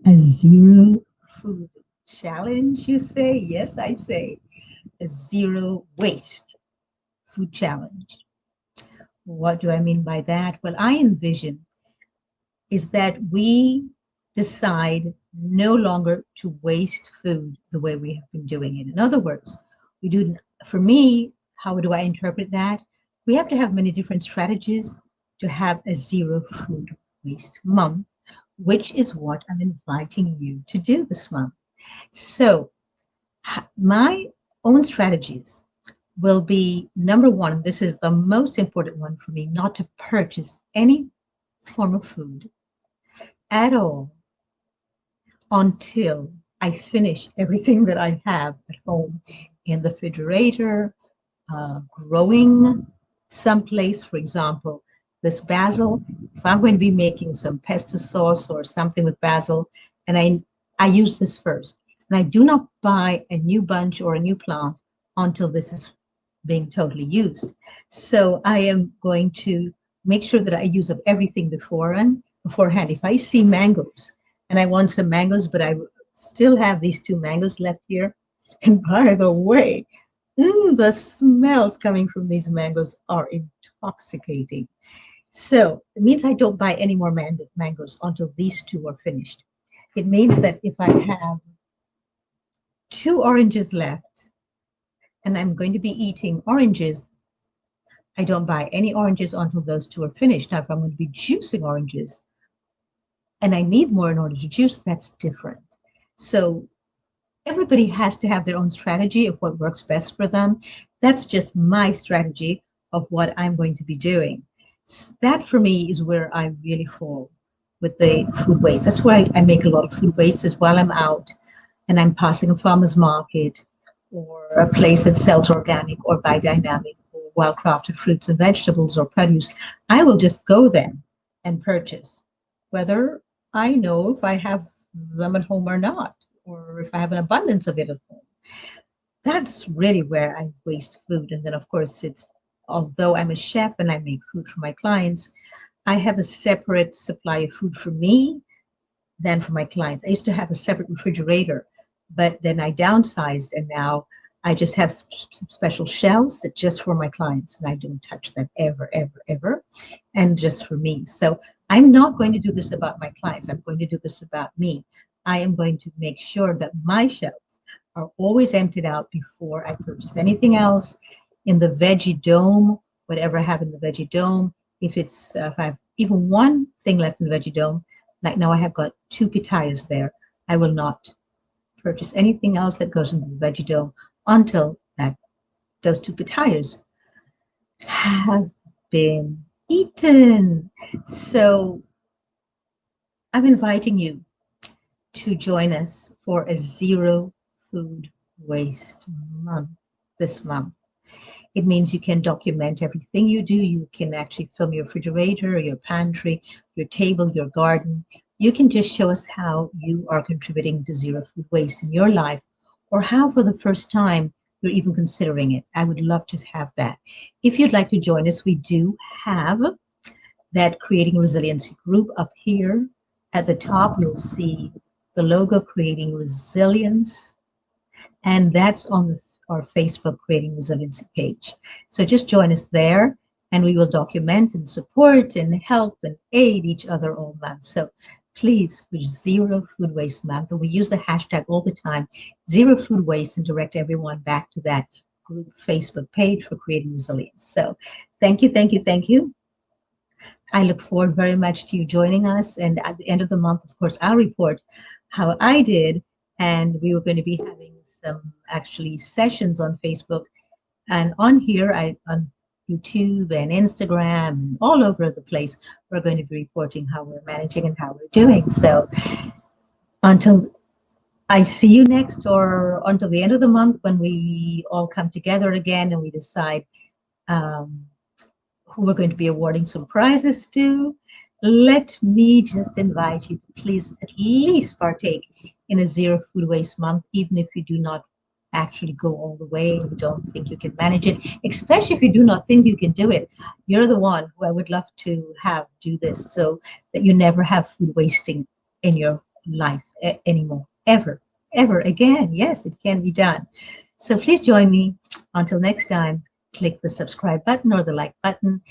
A zero food challenge, you say? Yes, I say a zero waste food challenge. What do I mean by that? What I envision is that we decide no longer to waste food the way we have been doing it. In other words, we do, for me, how do I interpret that? We have to have many different strategies to have a zero food waste month, which is what I'm inviting you to do this month. So, my own strategies will be number one, this is the most important one for me, not to purchase any form of food at all until I finish everything that I have at home in the refrigerator, growing someplace. For example, this basil, if I'm going to be making some pesto sauce or something with basil, and I use this first. And I do not buy a new bunch or a new plant until this is being totally used. So I am going to make sure that I use up everything beforehand. If I see mangoes and I want some mangoes, but I still have these two mangoes left here. And by the way, the smells coming from these mangoes are intoxicating. So it means I don't buy any more mangoes until these two are finished. It means that if I have two oranges left and I'm going to be eating oranges, I don't buy any oranges until those two are finished. Now, if I'm going to be juicing oranges and I need more in order to juice, that's different. So everybody has to have their own strategy of what works best for them. That's just my strategy of what I'm going to be doing. That for me is where I really fall with the food waste. That's why I make a lot of food waste is while I'm out and I'm passing a farmer's market or a place that sells organic or biodynamic or well crafted fruits and vegetables or produce. I will just go then and purchase, whether I know if I have them at home or not, or if I have an abundance of it at home. That's really where I waste food. And then, of course, it's although I'm a chef and I make food for my clients, I have a separate supply of food for me than for my clients. I used to have a separate refrigerator, but then I downsized and now I just have special shelves that just for my clients and I don't touch them ever, ever, ever, and just for me. So I'm not going to do this about my clients. I'm going to do this about me. I am going to make sure that my shelves are always emptied out before I purchase anything else in the veggie dome, whatever I have in the veggie dome. If I have even one thing left in the veggie dome, like now I have got two pitayas there. I will not purchase anything else that goes into the veggie dome until those two pitayas have been eaten. So I'm inviting you to join us for a zero food waste month this month. It means you can document everything you do. You can actually film your refrigerator, your pantry, your table, your garden. You can just show us how you are contributing to zero food waste in your life or how for the first time you're even considering it. I would love to have that. If you'd like to join us, we do have that Creating Resiliency Group up here. At the top, you'll see the logo Creating Resilience, and that's on our Facebook Creating Resiliency page. So just join us there, and we will document and support and help and aid each other all month. So please, for Zero Food Waste Month, and we use the hashtag all the time, Zero Food Waste, and direct everyone back to that group Facebook page for Creating Resilience. So thank you, thank you, thank you. I look forward very much to you joining us. And at the end of the month, of course, I'll report how I did. And we were going to be having some actually sessions on Facebook and on here, on YouTube and Instagram and all over the place. We're going to be reporting how we're managing and how we're doing. So until I see you next, or until the end of the month when we all come together again and we decide um, who we're going to be awarding some prizes to, let me just invite you to please at least partake in a zero food waste month, even if you do not actually go all the way and you don't think you can manage it, especially if you do not think you can do it. You're the one who I would love to have do this so that you never have food wasting in your life anymore, ever again. Yes, it can be done. So please join me. Until next time, click the subscribe button or the like button